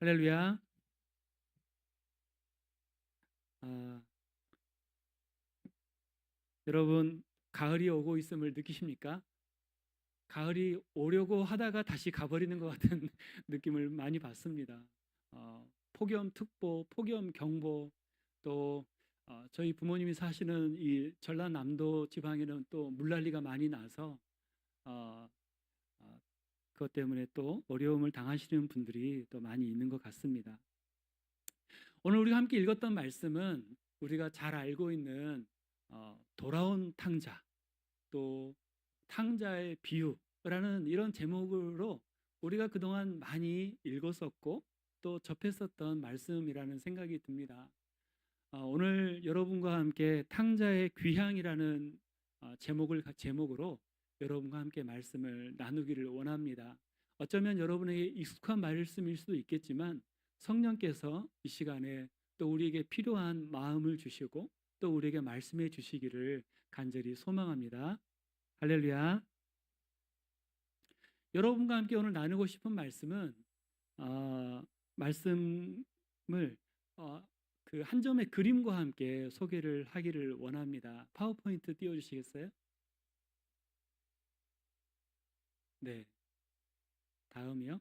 할렐루야. 아, 여러분, 가을이 오고 있음을 느끼십니까? 가을이 오려고 하다가 다시 가버리는 것 같은 느낌을 많이 받습니다. 폭염특보, 폭염경보, 또 저희 부모님이 사시는 이 전라남도 지방에는 또 물난리가 많이 나서 어, 어, 그것 때문에 또 어려움을 당하시는 분들이 또 많이 있는 것 같습니다. 오늘 우리가 함께 읽었던 말씀은 우리가 잘 알고 있는 돌아온 탕자, 또 탕자의 비유라는 이런 제목으로 우리가 그동안 많이 읽었었고 또 접했었던 말씀이라는 생각이 듭니다. 오늘 여러분과 함께 탕자의 귀향이라는 제목으로 여러분과 함께 말씀을 나누기를 원합니다. 어쩌면 여러분에게 익숙한 말씀일 수도 있겠지만 성령께서 이 시간에 또 우리에게 필요한 마음을 주시고 또 우리에게 말씀해 주시기를 간절히 소망합니다. 할렐루야. 여러분과 함께 오늘 나누고 싶은 말씀은 말씀을 어, 그 한 점의 그림과 함께 소개를 하기를 원합니다. 파워포인트 띄워주시겠어요? 네, 다음이요.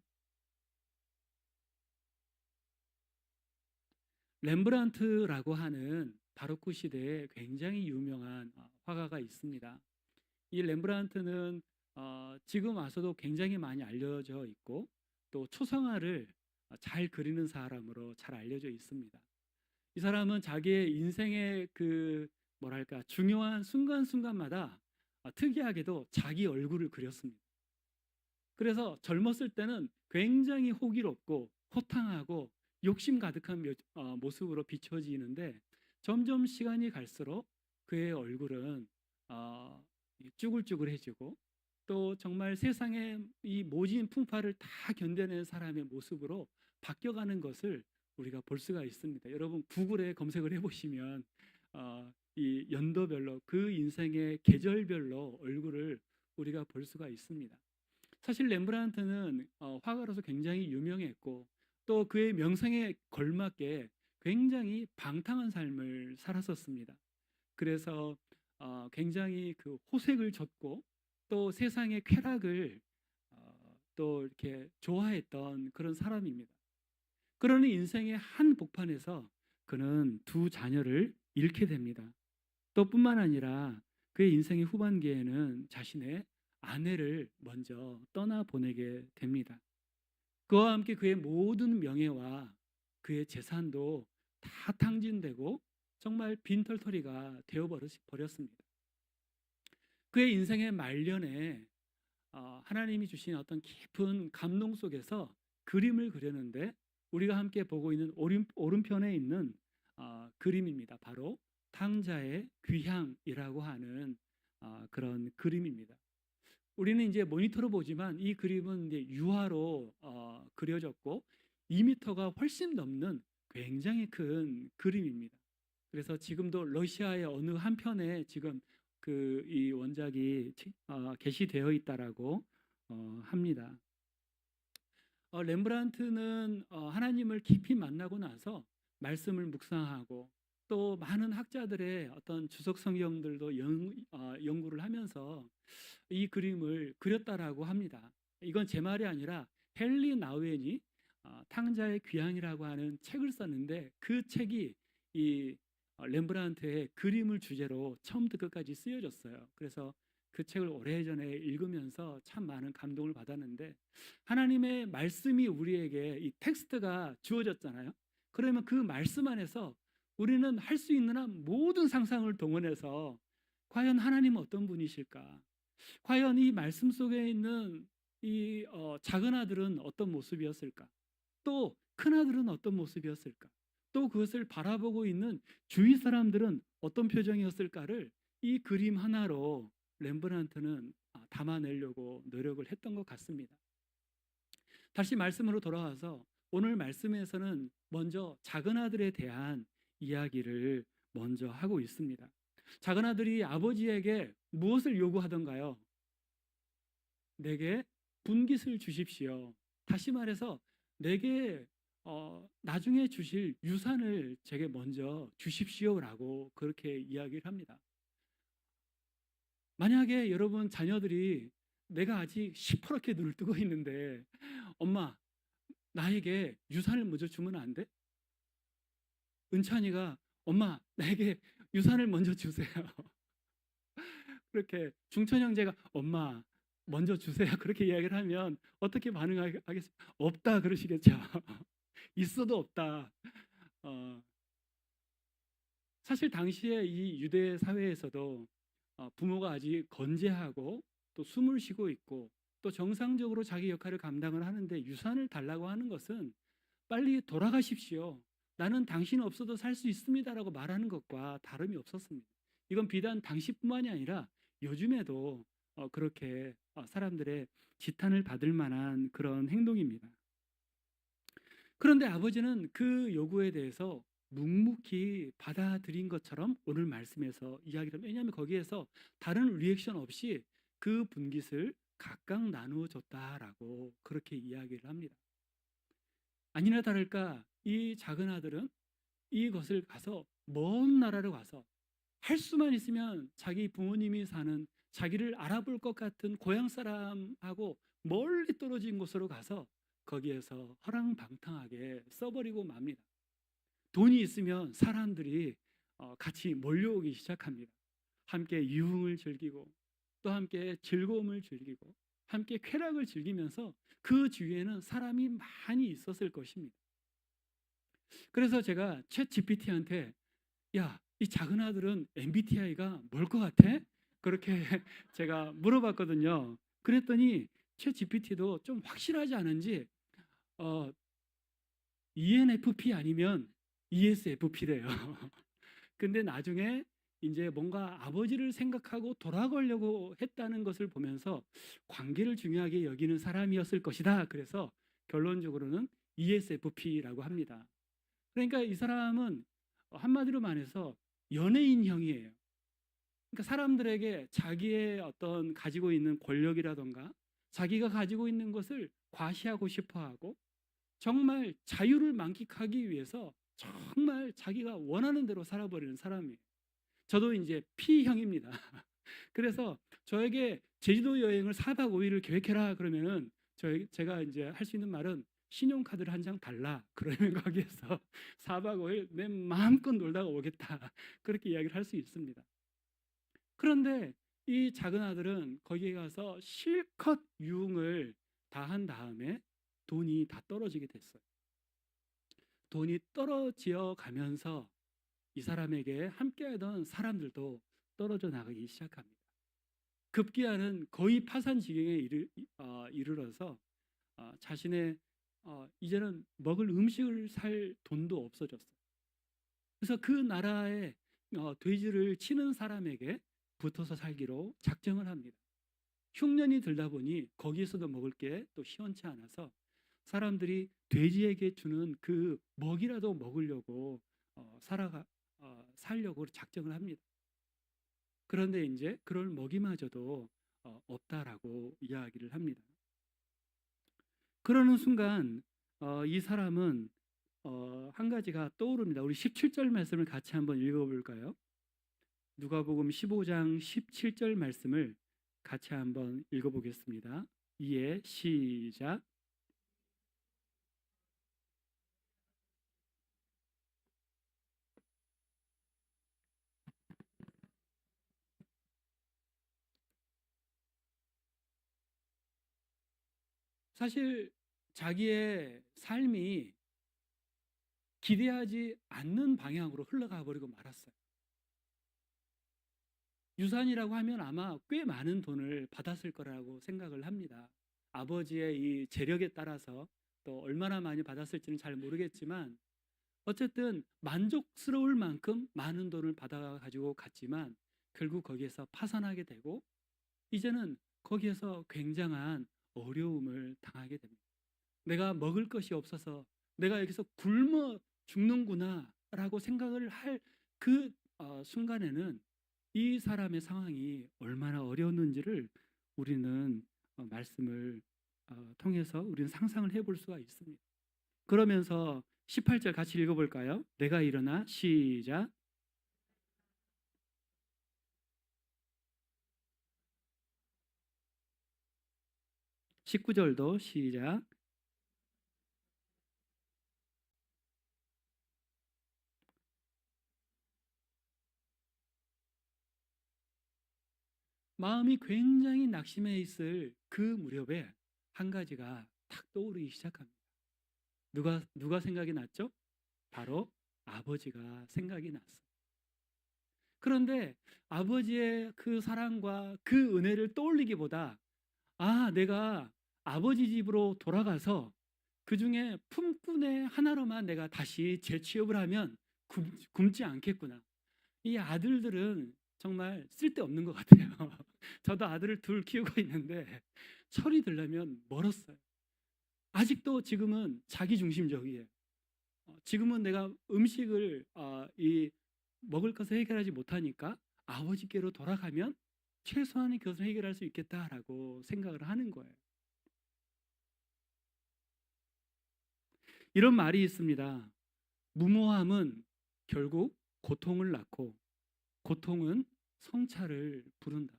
렘브란트라고 하는 바로크 시대에 굉장히 유명한 화가가 있습니다. 이 렘브란트는 지금 와서도 굉장히 많이 알려져 있고 또 초상화를 잘 그리는 사람으로 잘 알려져 있습니다. 이 사람은 자기의 인생의 그 뭐랄까 중요한 순간순간마다 특이하게도 자기 얼굴을 그렸습니다. 그래서 젊었을 때는 굉장히 호기롭고 호탕하고 욕심 가득한 모습으로 비춰지는데 점점 시간이 갈수록 그의 얼굴은 어, 쭈글쭈글해지고 또 정말 세상의 이 모진 풍파를 다 견뎌낸 사람의 모습으로 바뀌어가는 것을 우리가 볼 수가 있습니다. 여러분 구글에 검색을 해보시면 이 연도별로 그 인생의 계절별로 얼굴을 우리가 볼 수가 있습니다. 사실 렘브란트는 화가로서 굉장히 유명했고 또 그의 명성에 걸맞게 굉장히 방탕한 삶을 살았었습니다. 그래서 굉장히 그 호색을 졌고 또 세상의 쾌락을 또 이렇게 좋아했던 그런 사람입니다. 그러는 인생의 한 복판에서 그는 두 자녀를 잃게 됩니다. 또 뿐만 아니라 그의 인생의 후반기에는 자신의 아내를 먼저 떠나 보내게 됩니다. 그와 함께 그의 모든 명예와 그의 재산도 다 탕진되고 정말 빈털터리가 되어버렸습니다. 그의 인생의 말년에 하나님이 주신 어떤 깊은 감동 속에서 그림을 그렸는데 우리가 함께 보고 있는 오른편에 있는 그림입니다. 바로 탕자의 귀향이라고 하는 그런 그림입니다. 우리는 이제 모니터로 보지만 이 그림은 이제 유화로 그려졌고 2m가 훨씬 넘는 굉장히 큰 그림입니다. 그래서 지금도 러시아의 어느 한편에 지금 그 이 원작이 게시되어 있다라고 합니다. 렘브란트는 하나님을 깊이 만나고 나서 말씀을 묵상하고 또 많은 학자들의 어떤 주석 성경들도 연구를 하면서 이 그림을 그렸다라고 합니다. 이건 제 말이 아니라 헨리 나우엔이 탕자의 귀향이라고 하는 책을 썼는데 그 책이 이 렘브란트의 그림을 주제로 처음부터 끝까지 쓰여졌어요. 그래서 그 책을 오래전에 읽으면서 참 많은 감동을 받았는데 하나님의 말씀이 우리에게 이 텍스트가 주어졌잖아요. 그러면 그 말씀 안에서 우리는 할 수 있는 한 모든 상상을 동원해서 과연 하나님은 어떤 분이실까? 과연 이 말씀 속에 있는 이 작은 아들은 어떤 모습이었을까? 또 큰 아들은 어떤 모습이었을까? 또 그것을 바라보고 있는 주위 사람들은 어떤 표정이었을까를 이 그림 하나로 렘브란트는 담아내려고 노력을 했던 것 같습니다. 다시 말씀으로 돌아와서 오늘 말씀에서는 먼저 작은 아들에 대한 이야기를 먼저 하고 있습니다. 작은 아들이 아버지에게 무엇을 요구하던가요? 내게 분깃을 주십시오. 다시 말해서 내게 나중에 주실 유산을 제게 먼저 주십시오라고 그렇게 이야기를 합니다. 만약에 여러분 자녀들이 내가 아직 시퍼렇게 눈을 뜨고 있는데 엄마 나에게 유산을 먼저 주면 안 돼? 은찬이가 엄마 나에게 유산을 먼저 주세요. 그렇게 중천 형제가 엄마 먼저 주세요. 그렇게 이야기를 하면 어떻게 반응하겠습니까? 없다 그러시겠죠. 있어도 없다. 어, 사실 당시에 이 유대 사회에서도 부모가 아직 건재하고 또 숨을 쉬고 있고 또 정상적으로 자기 역할을 감당을 하는데 유산을 달라고 하는 것은 빨리 돌아가십시오. 나는 당신 없어도 살 수 있습니다라고 말하는 것과 다름이 없었습니다. 이건 비단 당시뿐만이 아니라 요즘에도 그렇게 사람들의 지탄을 받을 만한 그런 행동입니다. 그런데 아버지는 그 요구에 대해서 묵묵히 받아들인 것처럼 오늘 말씀에서 이야기를 합니다. 왜냐하면 거기에서 다른 리액션 없이 그 분깃을 각각 나누어 줬다라고 그렇게 이야기를 합니다. 아니나 다를까 이 작은 아들은 이것을 가서 먼 나라로 가서 할 수만 있으면 자기 부모님이 사는 자기를 알아볼 것 같은 고향 사람하고 멀리 떨어진 곳으로 가서 거기에서 허랑방탕하게 써버리고 맙니다. 돈이 있으면 사람들이 같이 몰려오기 시작합니다. 함께 유흥을 즐기고 또 함께 즐거움을 즐기고 함께 쾌락을 즐기면서 그 주위에는 사람이 많이 있었을 것입니다. 그래서 제가 챗 GPT한테 야, 이 작은 아들은 MBTI가 뭘 것 같아? 그렇게 제가 물어봤거든요. 그랬더니 챗 GPT도 좀 확실하지 않은지 ENFP 아니면 ESFP래요. 근데 나중에 이제 뭔가 아버지를 생각하고 돌아가려고 했다는 것을 보면서 관계를 중요하게 여기는 사람이었을 것이다. 그래서 결론적으로는 ESFP라고 합니다. 그러니까 이 사람은 한마디로 말해서 연예인형이에요. 그러니까 사람들에게 자기의 어떤 가지고 있는 권력이라던가 자기가 가지고 있는 것을 과시하고 싶어하고 정말 자유를 만끽하기 위해서 정말 자기가 원하는 대로 살아버리는 사람이에요. 저도 이제 P형입니다. 그래서 저에게 제주도 여행을 4박 5일을 계획해라 그러면은 제가 이제 할 수 있는 말은 신용카드를 한 장 달라. 그러면 거기에서 4박 5일 내 마음껏 놀다가 오겠다. 그렇게 이야기를 할 수 있습니다. 그런데 이 작은 아들은 거기에 가서 실컷 유흥을 다 한 다음에 돈이 다 떨어지게 됐어요. 돈이 떨어져 가면서 이 사람에게 함께하던 사람들도 떨어져 나가기 시작합니다. 급기야는 거의 파산 지경에 이르러서 자신의 이제는 먹을 음식을 살 돈도 없어졌어요. 그래서 그 나라의 돼지를 치는 사람에게 붙어서 살기로 작정을 합니다. 흉년이 들다 보니 거기에서도 먹을 게 또 시원치 않아서 사람들이 돼지에게 주는 그 먹이라도 먹으려고 살려고 작정을 합니다. 그런데 이제 그럴 먹이마저도 없다라고 이야기를 합니다. 그러는 순간 이 사람은 한 가지가 떠오릅니다. 우리 17절 말씀을 같이 한번 읽어볼까요? 누가복음 15장 17절 말씀을 같이 한번 읽어보겠습니다. 이에 시작. 사실 자기의 삶이 기대하지 않는 방향으로 흘러가 버리고 말았어요. 유산이라고 하면 아마 꽤 많은 돈을 받았을 거라고 생각을 합니다. 아버지의 이 재력에 따라서 또 얼마나 많이 받았을지는 잘 모르겠지만 어쨌든 만족스러울 만큼 많은 돈을 받아 가지고 갔지만 결국 거기에서 파산하게 되고 이제는 거기에서 굉장한 어려움을 당하게 됩니다. 내가 먹을 것이 없어서 내가 여기서 굶어 죽는구나라고 생각을 할 그 순간에는 이 사람의 상황이 얼마나 어려웠는지를 우리는 말씀을 통해서 우리는 상상을 해볼 수가 있습니다. 그러면서 18절 같이 읽어볼까요? 내가 일어나 시작. 19절도 시작. 마음이 굉장히 낙심해 있을 그 무렵에 한 가지가 탁 떠오르기 시작합니다. 누가 생각이 났죠? 바로 아버지가 생각이 났어. 그런데 아버지의 그 사랑과 그 은혜를 떠올리기보다 내가 아버지 집으로 돌아가서 그 중에 품꾼의 하나로만 내가 다시 재취업을 하면 굶지 않겠구나. 이 아들들은 정말 쓸데없는 것 같아요. 저도 아들을 둘 키우고 있는데 철이 들려면 멀었어요. 아직도 지금은 자기중심적이에요. 지금은 내가 음식을 먹을 것을 해결하지 못하니까 아버지께로 돌아가면 최소한의 것을 해결할 수 있겠다라고 생각을 하는 거예요. 이런 말이 있습니다. 무모함은 결국 고통을 낳고 고통은 성찰을 부른다.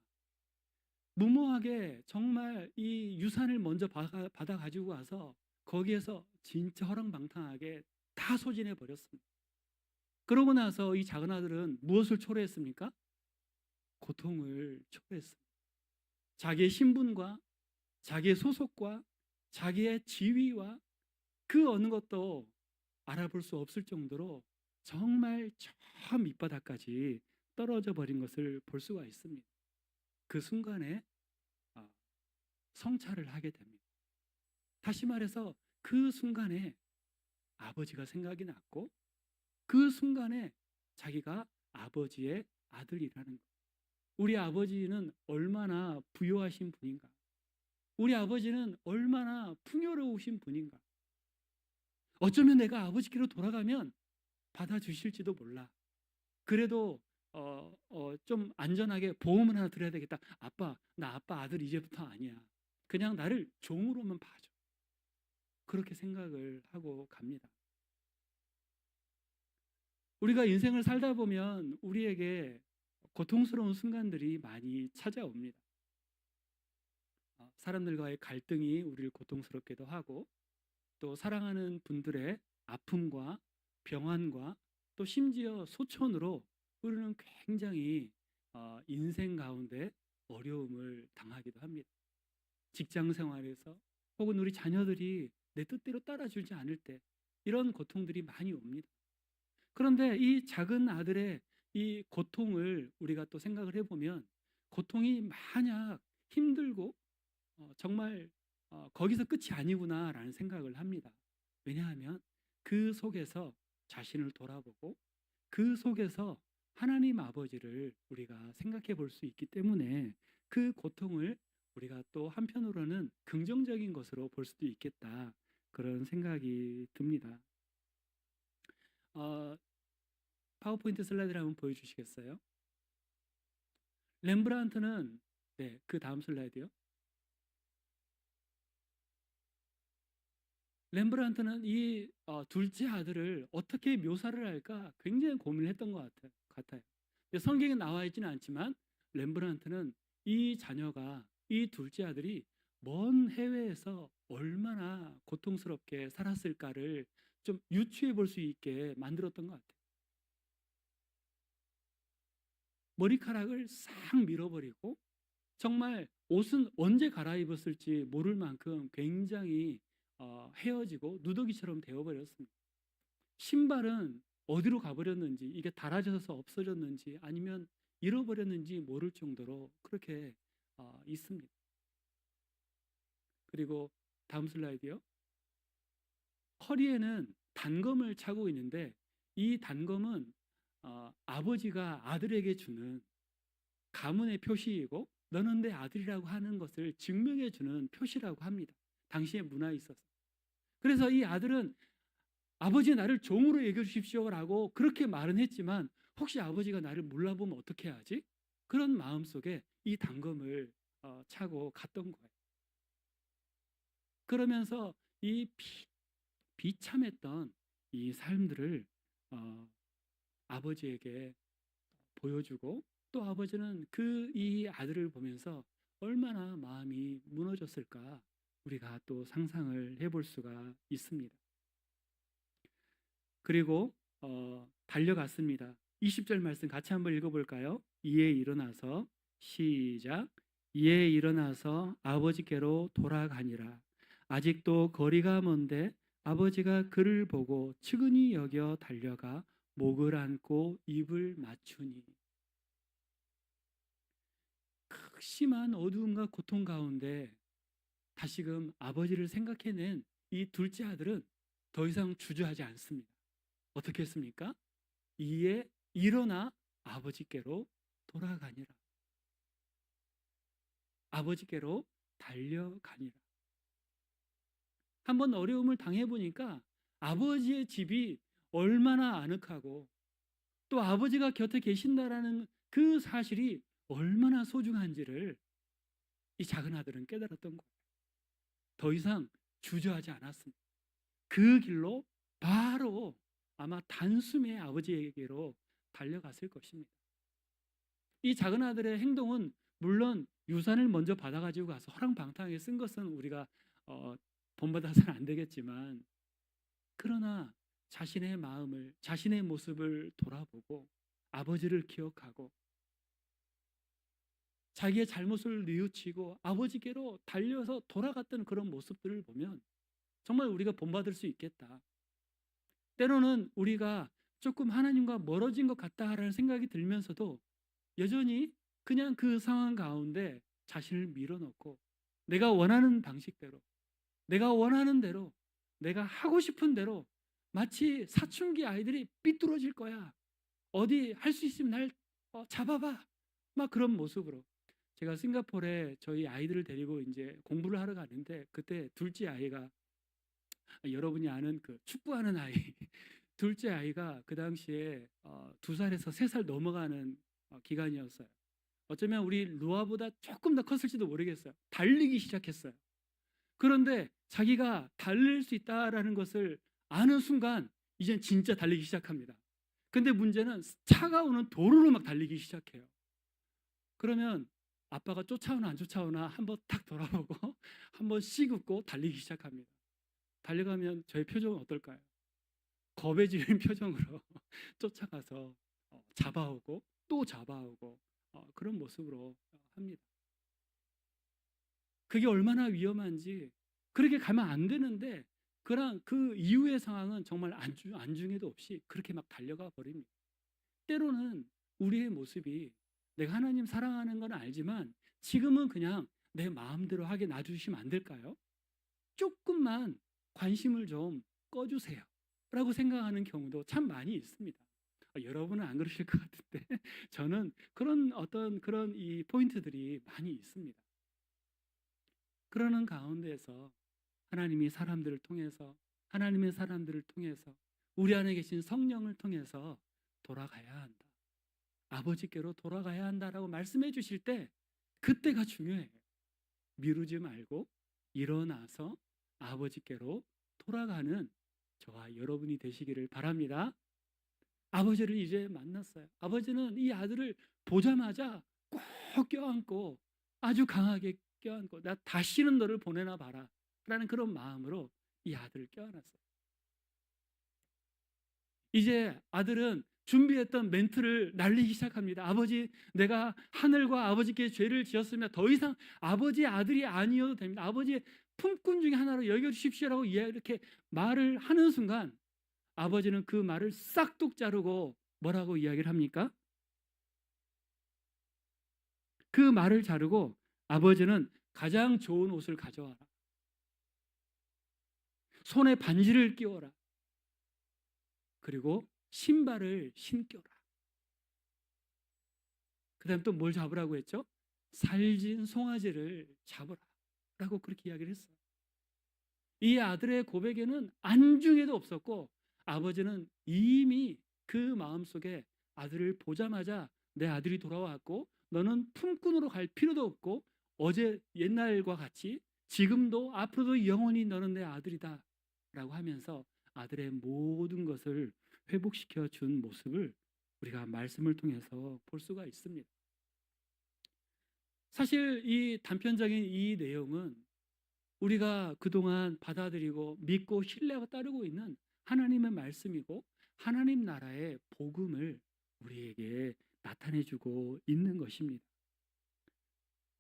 무모하게 정말 이 유산을 먼저 받아 가지고 와서 거기에서 진짜 허랑방탕하게 다 소진해 버렸습니다. 그러고 나서 이 작은 아들은 무엇을 초래했습니까? 고통을 초래했습니다. 자기의 신분과 자기의 소속과 자기의 지위와 그 어느 것도 알아볼 수 없을 정도로 정말 저 밑바닥까지 떨어져 버린 것을 볼 수가 있습니다. 그 순간에 아, 성찰을 하게 됩니다. 다시 말해서 그 순간에 아버지가 생각이 났고 그 순간에 자기가 아버지의 아들이라는 것. 우리 아버지는 얼마나 부유하신 분인가. 우리 아버지는 얼마나 풍요로우신 분인가. 어쩌면 내가 아버지께로 돌아가면 받아주실지도 몰라. 그래도 좀 안전하게 보험을 하나 드려야 되겠다. 나 아빠 아들 이제부터 아니야. 그냥 나를 종으로만 봐줘. 그렇게 생각을 하고 갑니다. 우리가 인생을 살다 보면 우리에게 고통스러운 순간들이 많이 찾아옵니다. 사람들과의 갈등이 우리를 고통스럽게도 하고 또 사랑하는 분들의 아픔과 병환과 또 심지어 소천으로 우리는 굉장히 인생 가운데 어려움을 당하기도 합니다. 직장 생활에서 혹은 우리 자녀들이 내 뜻대로 따라주지 않을 때 이런 고통들이 많이 옵니다. 그런데 이 작은 아들의 이 고통을 우리가 또 생각을 해보면 고통이 만약 힘들고 정말 거기서 끝이 아니구나라는 생각을 합니다. 왜냐하면 그 속에서 자신을 돌아보고 그 속에서 하나님 아버지를 우리가 생각해 볼 수 있기 때문에 그 고통을 우리가 또 한편으로는 긍정적인 것으로 볼 수도 있겠다. 그런 생각이 듭니다. 파워포인트 슬라이드를 한번 보여주시겠어요? 렘브란트는 그 다음 슬라이드요. 렘브란트는 이 둘째 아들을 어떻게 묘사를 할까 굉장히 고민을 했던 것 같아요. 성경에 나와 있지는 않지만 렘브란트는 이 자녀가 이 둘째 아들이 먼 해외에서 얼마나 고통스럽게 살았을까를 좀 유추해 볼 수 있게 만들었던 것 같아요. 머리카락을 싹 밀어버리고 정말 옷은 언제 갈아입었을지 모를 만큼 굉장히 헤어지고 누더기처럼 되어버렸습니다. 신발은 어디로 가버렸는지, 이게 닳아져서 없어졌는지 아니면 잃어버렸는지 모를 정도로 그렇게 있습니다. 그리고 다음 슬라이드요. 허리에는 단검을 차고 있는데 이 단검은 아버지가 아들에게 주는 가문의 표시이고 너는 내 아들이라고 하는 것을 증명해 주는 표시라고 합니다. 당시의 문화에 있어서. 그래서 이 아들은 아버지 나를 종으로 여겨 주십시오라고 그렇게 말은 했지만 혹시 아버지가 나를 몰라보면 어떻게 하지? 그런 마음속에 이 단검을 차고 갔던 거예요. 그러면서 이 비참했던 이 삶들을 어, 아버지에게 보여주고, 또 아버지는 이 아들을 보면서 얼마나 마음이 무너졌을까 우리가 또 상상을 해볼 수가 있습니다. 그리고 달려갔습니다. 20절 말씀 같이 한번 읽어볼까요? 이에 일어나서, 시작. 이에 일어나서 아버지께로 돌아가니라. 아직도 거리가 먼데 아버지가 그를 보고 측은히 여겨 달려가 목을 안고 입을 맞추니. 극심한 어두움과 고통 가운데 다시금 아버지를 생각해낸 이 둘째 아들은 더 이상 주저하지 않습니다. 어떻게 했습니까? 이에 일어나 아버지께로 돌아가니라. 아버지께로 달려가니라. 한번 어려움을 당해보니까 아버지의 집이 얼마나 아늑하고, 또 아버지가 곁에 계신다라는 그 사실이 얼마나 소중한지를 이 작은 아들은 깨달았던 거예요. 더 이상 주저하지 않았습니다. 그 길로 바로 아마 단숨에 아버지에게로 달려갔을 것입니다. 이 작은 아들의 행동은 물론 유산을 먼저 받아가지고 가서 허랑방탕하게 쓴 것은 우리가 본받아서는 안 되겠지만, 그러나 자신의 마음을, 자신의 모습을 돌아보고 아버지를 기억하고 자기의 잘못을 뉘우치고 아버지께로 달려서 돌아갔던 그런 모습들을 보면 정말 우리가 본받을 수 있겠다. 때로는 우리가 조금 하나님과 멀어진 것 같다라는 생각이 들면서도 여전히 그냥 그 상황 가운데 자신을 밀어넣고 내가 원하는 방식대로, 내가 원하는 대로, 내가 하고 싶은 대로, 마치 사춘기 아이들이 삐뚤어질 거야, 어디 할 수 있으면 날 잡아봐, 막 그런 모습으로. 제가 싱가포르에 저희 아이들을 데리고 이제 공부를 하러 가는데, 그때 둘째 아이가, 여러분이 아는 그 축구하는 아이 둘째 아이가 그 당시에 2살에서 3살 넘어가는 기간이었어요. 어쩌면 우리 루아보다 조금 더 컸을지도 모르겠어요. 달리기 시작했어요. 그런데 자기가 달릴 수 있다라는 것을 아는 순간 이젠 진짜 달리기 시작합니다. 근데 문제는 차가 오는 도로로 막 달리기 시작해요. 그러면 아빠가 쫓아오나 안 쫓아오나 한번 딱 돌아보고 한번 씩 웃고 달리기 시작합니다. 달려가면 저의 표정은 어떨까요? 겁에 지는 표정으로 쫓아가서 잡아오고 또 잡아오고 그런 모습으로 합니다. 그게 얼마나 위험한지, 그렇게 가면 안 되는데 그런 그 이후의 상황은 정말 안중에도 없이 그렇게 막 달려가 버립니다. 때로는 우리의 모습이 내가 하나님 사랑하는 건 알지만 지금은 그냥 내 마음대로 하게 놔주시면 안 될까요? 조금만 관심을 좀 꺼주세요 라고 생각하는 경우도 참 많이 있습니다. 여러분은 안 그러실 것 같은데 저는 그런 이 포인트들이 많이 있습니다. 그러는 가운데에서 하나님의 사람들을 통해서 우리 안에 계신 성령을 통해서 돌아가야 한다, 아버지께로 돌아가야 한다라고 말씀해 주실 때 그때가 중요해요. 미루지 말고 일어나서 아버지께로 돌아가는 저와 여러분이 되시기를 바랍니다. 아버지를 이제 만났어요. 아버지는 이 아들을 보자마자 꼭 껴안고 아주 강하게 껴안고, 나 다시는 너를 보내나 봐라 라는 그런 마음으로 이 아들을 껴안았어요. 이제 아들은 준비했던 멘트를 날리기 시작합니다. 아버지, 내가 하늘과 아버지께 죄를 지었으면 더 이상 아버지의 아들이 아니어도 됩니다. 아버지의 품꾼 중에 하나로 여겨주십시오라고 이렇게 말을 하는 순간 아버지는 그 말을 싹둑 자르고 뭐라고 이야기를 합니까? 그 말을 자르고 아버지는 가장 좋은 옷을 가져와라, 손에 반지를 끼워라, 그리고 신발을 신겨라. 그 다음 또 뭘 잡으라고 했죠? 살진 송아지를 잡으라 라고 그렇게 이야기를 했어요. 이 아들의 고백에는 안중에도 없었고 아버지는 이미 그 마음속에 아들을 보자마자 내 아들이 돌아왔고 너는 품꾼으로 갈 필요도 없고 어제 옛날과 같이 지금도 앞으로도 영원히 너는 내 아들이다 라고 하면서 아들의 모든 것을 회복시켜 준 모습을 우리가 말씀을 통해서 볼 수가 있습니다. 사실 이 단편적인 이 내용은 우리가 그동안 받아들이고 믿고 신뢰하고 따르고 있는 하나님의 말씀이고 하나님 나라의 복음을 우리에게 나타내 주고 있는 것입니다.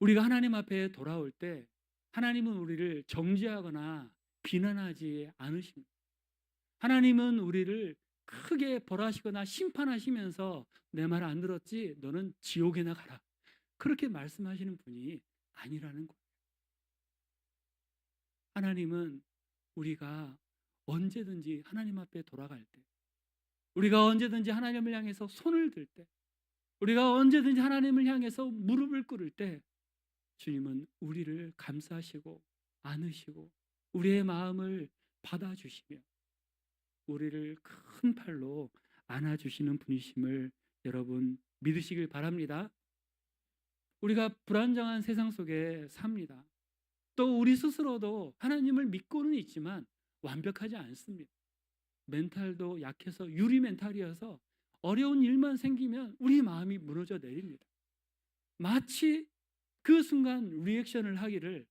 우리가 하나님 앞에 돌아올 때 하나님은 우리를 정죄하거나 비난하지 않으십니다. 하나님은 우리를 크게 벌하시거나 심판하시면서 내 말 안 들었지? 너는 지옥에나 가라. 그렇게 말씀하시는 분이 아니라는 거예요. 하나님은 우리가 언제든지 하나님 앞에 돌아갈 때, 우리가 언제든지 하나님을 향해서 손을 들 때, 우리가 언제든지 하나님을 향해서 무릎을 꿇을 때 주님은 우리를 감싸시고 안으시고 우리의 마음을 받아주시며 우리를 큰 팔로 안아주시는 분이심을 여러분 믿으시길 바랍니다. 우리가 불안정한 세상 속에 삽니다. 또 우리 스스로도 하나님을 믿고는 있지만 완벽하지 않습니다. 멘탈도 약해서 유리 멘탈이어서 어려운 일만 생기면 우리 마음이 무너져 내립니다. 마치 그 순간 리액션을 하기를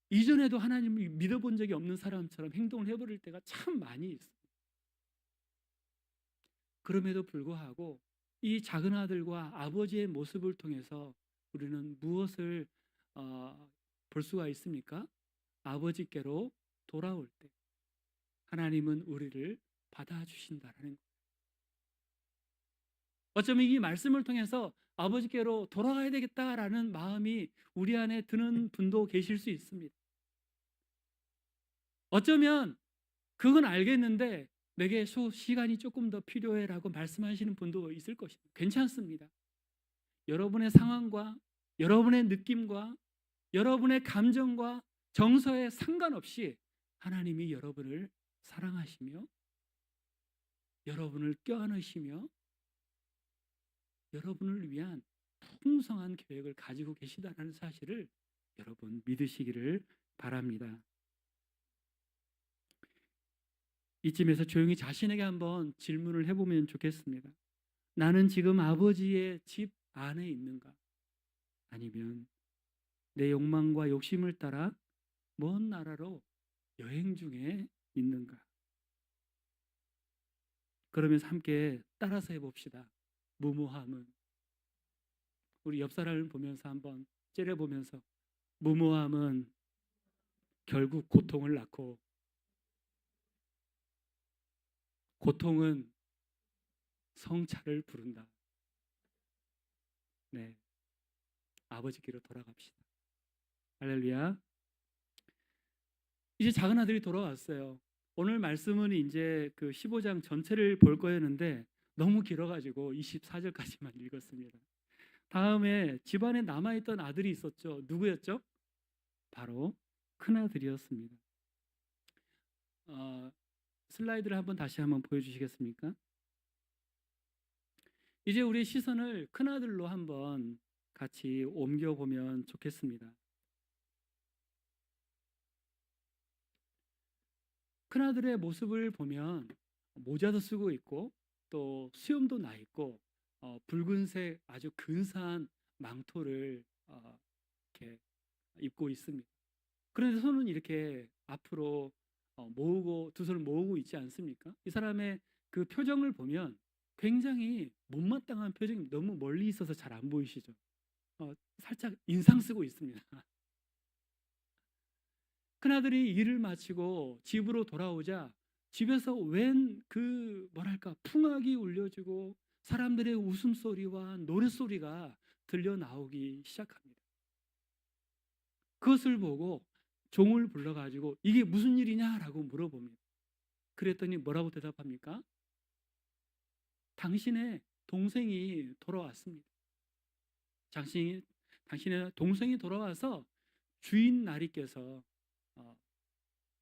이전에도 하나님을 믿어본 적이 없는 사람처럼 행동을 해버릴 때가 참 많이 있습니다. 그럼에도 불구하고 이 작은 아들과 아버지의 모습을 통해서 우리는 무엇을 볼 수가 있습니까? 아버지께로 돌아올 때 하나님은 우리를 받아주신다는 거예요. 어쩌면 이 말씀을 통해서 아버지께로 돌아가야 되겠다라는 마음이 우리 안에 드는 분도 계실 수 있습니다. 어쩌면 그건 알겠는데 내게 시간이 조금 더 필요해라고 말씀하시는 분도 있을 것입니다. 괜찮습니다. 여러분의 상황과 여러분의 느낌과 여러분의 감정과 정서에 상관없이 하나님이 여러분을 사랑하시며 여러분을 껴안으시며 여러분을 위한 풍성한 계획을 가지고 계시다는 사실을 여러분 믿으시기를 바랍니다. 이쯤에서 조용히 자신에게 한번 질문을 해보면 좋겠습니다. 나는 지금 아버지의 집 안에 있는가? 아니면 내 욕망과 욕심을 따라 먼 나라로 여행 중에 있는가? 그러면서 함께 따라서 해봅시다. 무모함은, 우리 옆 사람을 보면서 한번 째려보면서, 무모함은 결국 고통을 낳고 고통은 성찰을 부른다. 네, 아버지께로 돌아갑시다. 할렐루야. 이제 작은 아들이 돌아왔어요. 오늘 말씀은 이제 그 15장 전체를 볼 거였는데 너무 길어가지고 24절까지만 읽었습니다. 다음에 집안에 남아있던 아들이 있었죠. 누구였죠? 바로 큰아들이었습니다. 슬라이드를 다시 한번 보여주시겠습니까? 이제 우리 시선을 큰아들로 한번 같이 옮겨보면 좋겠습니다. 큰아들의 모습을 보면 모자도 쓰고 있고 또 수염도 나 있고 붉은색 아주 근사한 망토를 이렇게 입고 있습니다. 그런데 손은 이렇게 앞으로 모으고 두 손을 모으고 있지 않습니까? 이 사람의 그 표정을 보면 굉장히 못마땅한 표정이 너무 멀리 있어서 잘 안 보이시죠? 살짝 인상 쓰고 있습니다. 큰아들이 일을 마치고 집으로 돌아오자 집에서 웬 그 뭐랄까 풍악이 울려지고 사람들의 웃음소리와 노랫소리가 들려 나오기 시작합니다. 그것을 보고 종을 불러가지고 이게 무슨 일이냐라고 물어봅니다. 그랬더니 뭐라고 대답합니까? 당신의 동생이 돌아왔습니다. 당신의 동생이 돌아와서 주인 나리께서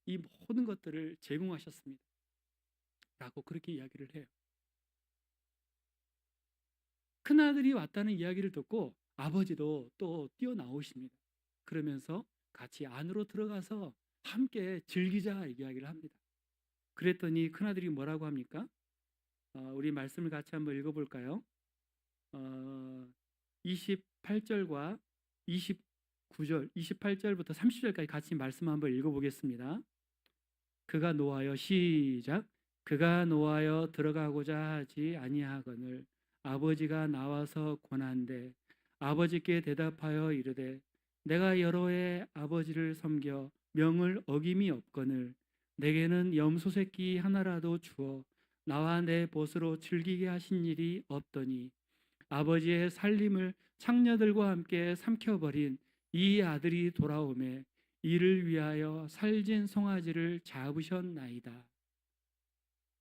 이 모든 것들을 제공하셨습니다. 라고 그렇게 이야기를 해요. 큰아들이 왔다는 이야기를 듣고 아버지도 또 뛰어나오십니다. 그러면서 같이 안으로 들어가서 함께 즐기자 이야기를 합니다. 그랬더니 큰아들이 뭐라고 합니까? 우리 말씀을 같이 한번 읽어볼까요? 28절과 29절, 28절부터 30절까지 같이 말씀 한번 읽어보겠습니다. 그가 노하여 시작. 그가 노하여 들어가고자 하지 아니하거늘 아버지가 나와서 권한대 아버지께 대답하여 이르되 내가 여러 해 아버지를 섬겨 명을 어김이 없거늘 내게는 염소 새끼 하나라도 주어 나와 내 벗으로 즐기게 하신 일이 없더니 아버지의 살림을 창녀들과 함께 삼켜버린 이 아들이 돌아오매 이를 위하여 살진 송아지를 잡으셨나이다.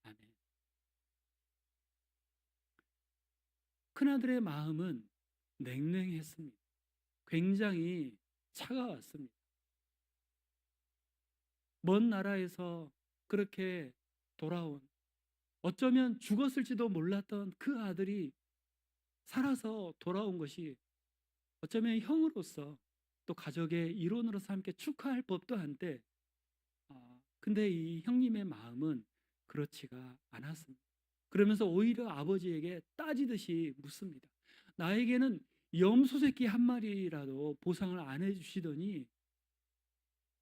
아멘. 큰아들의 마음은 냉랭했습니다. 굉장히 차가웠습니다. 먼 나라에서 그렇게 돌아온, 어쩌면 죽었을지도 몰랐던 그 아들이 살아서 돌아온 것이 어쩌면 형으로서 또 가족의 일원으로서 함께 축하할 법도 한데, 근데 이 형님의 마음은 그렇지가 않았습니다. 그러면서 오히려 아버지에게 따지듯이 묻습니다. 나에게는 염소 새끼 한 마리라도 보상을 안 해주시더니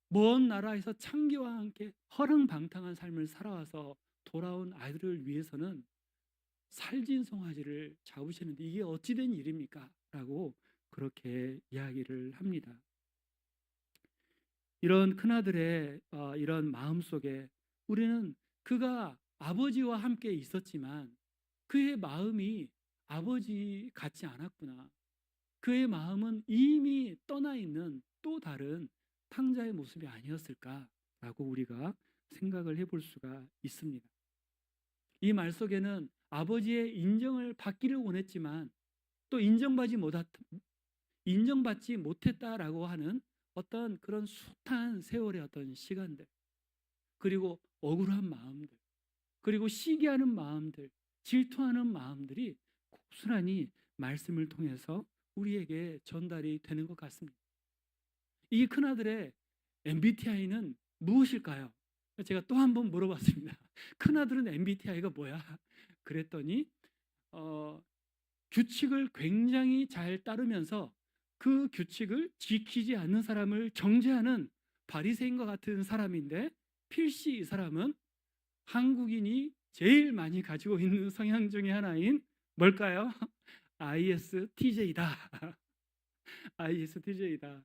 먼 나라에서 창기와 함께 허랑방탕한 삶을 살아와서 돌아온 아이들을 위해서는 살진 송아지를 잡으시는데 이게 어찌된 일입니까? 라고 그렇게 이야기를 합니다. 이런 큰아들의 이런 마음 속에 우리는 그가 아버지와 함께 있었지만 그의 마음이 아버지 같지 않았구나. 그의 마음은 이미 떠나 있는 또 다른 탕자의 모습이 아니었을까라고 우리가 생각을 해볼 수가 있습니다. 이 말 속에는 아버지의 인정을 받기를 원했지만 또 인정받지 못했다라고 하는 어떤 그런 숱한 세월의 어떤 시간들, 그리고 억울한 마음들, 그리고 시기하는 마음들, 질투하는 마음들이 고스란히 말씀을 통해서 우리에게 전달이 되는 것 같습니다. 이 큰아들의 MBTI는 무엇일까요? 제가 또 한 번 물어봤습니다. 큰아들은 MBTI가 뭐야? 그랬더니 규칙을 굉장히 잘 따르면서 그 규칙을 지키지 않는 사람을 정죄하는 바리새인과 같은 사람인데, 필시 이 사람은 한국인이 제일 많이 가지고 있는 성향 중에 하나인 뭘까요? ISTJ다. ISTJ다.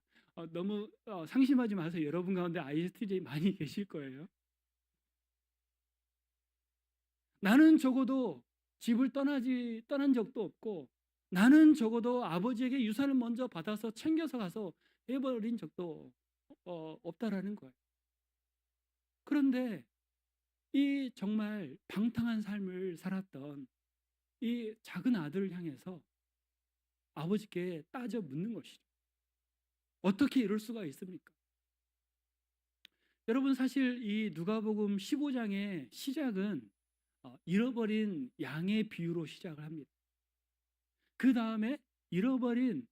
너무 상심하지 마세요. 여러분 가운데 ISTJ 많이 계실 거예요. 나는 적어도 집을 떠난 적도 없고, 나는 적어도 아버지에게 유산을 먼저 받아서 챙겨서 가서 해버린 적도 없다라는 거예요. 그런데 이 정말 방탕한 삶을 살았던 이 작은 아들을 향해서 아버지께 따져 묻는 것이죠. 어떻게 이럴 수가 있습니까? 여러분, 사실 이 누가복음 15장의 시작은 잃어버린 양의 비유로 시작을 합니다. 그 다음에 잃어버린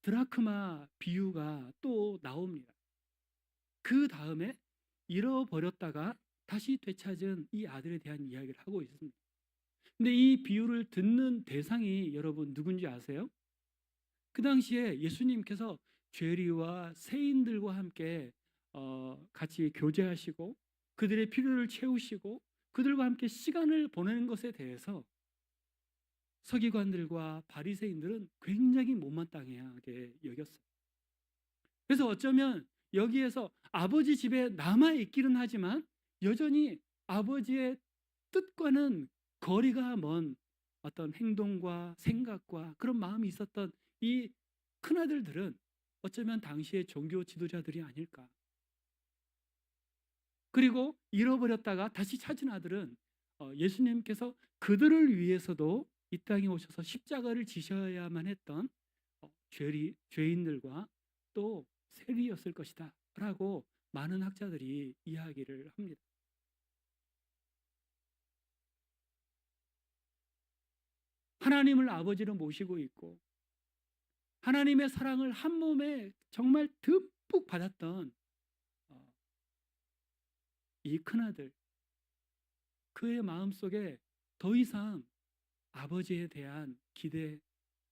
드라크마 비유가 또 나옵니다. 그 다음에 잃어버렸다가 다시 되찾은 이 아들에 대한 이야기를 하고 있습니다. 근데 이 비유를 듣는 대상이 여러분 누군지 아세요? 그 당시에 예수님께서 죄리와 세인들과 함께 같이 교제하시고 그들의 필요를 채우시고 그들과 함께 시간을 보내는 것에 대해서 서기관들과 바리새인들은 굉장히 못마땅하게 여겼어요. 그래서 어쩌면 여기에서 아버지 집에 남아 있기는 하지만 여전히 아버지의 뜻과는 거리가 먼 어떤 행동과 생각과 그런 마음이 있었던 이 큰아들들은 어쩌면 당시의 종교 지도자들이 아닐까. 그리고 잃어버렸다가 다시 찾은 아들은 예수님께서 그들을 위해서도 이 땅에 오셔서 십자가를 지셔야만 했던 죄인들과 또 세리였을 것이다 라고 많은 학자들이 이야기를 합니다. 하나님을 아버지로 모시고 있고 하나님의 사랑을 한 몸에 정말 듬뿍 받았던 이 큰아들, 그의 마음속에 더 이상 아버지에 대한 기대,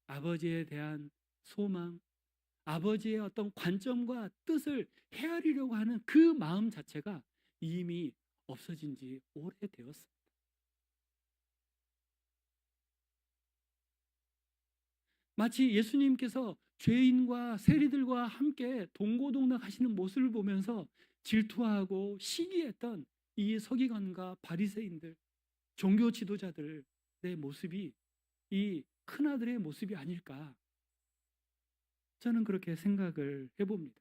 아버지에 대한 소망, 아버지의 어떤 관점과 뜻을 헤아리려고 하는 그 마음 자체가 이미 없어진 지 오래되었습니다. 마치 예수님께서 죄인과 세리들과 함께 동고동락 하시는 모습을 보면서 질투하고 시기했던 이 서기관과 바리새인들, 종교 지도자들의 모습이 이 큰아들의 모습이 아닐까, 저는 그렇게 생각을 해봅니다.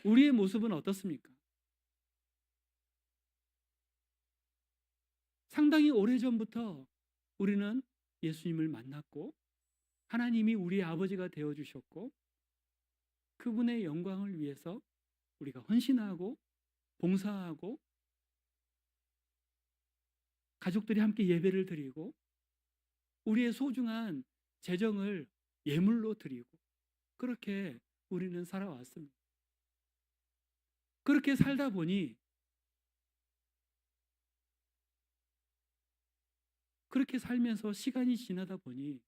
우리의 모습은 어떻습니까? 상당히 오래전부터 우리는 예수님을 만났고 하나님이 우리의 아버지가 되어주셨고 그분의 영광을 위해서 우리가 헌신하고 봉사하고 가족들이 함께 예배를 드리고 우리의 소중한 재정을 예물로 드리고 그렇게 우리는 살아왔습니다. 그렇게 살다 보니 그렇게 살면서 시간이 지나다 보니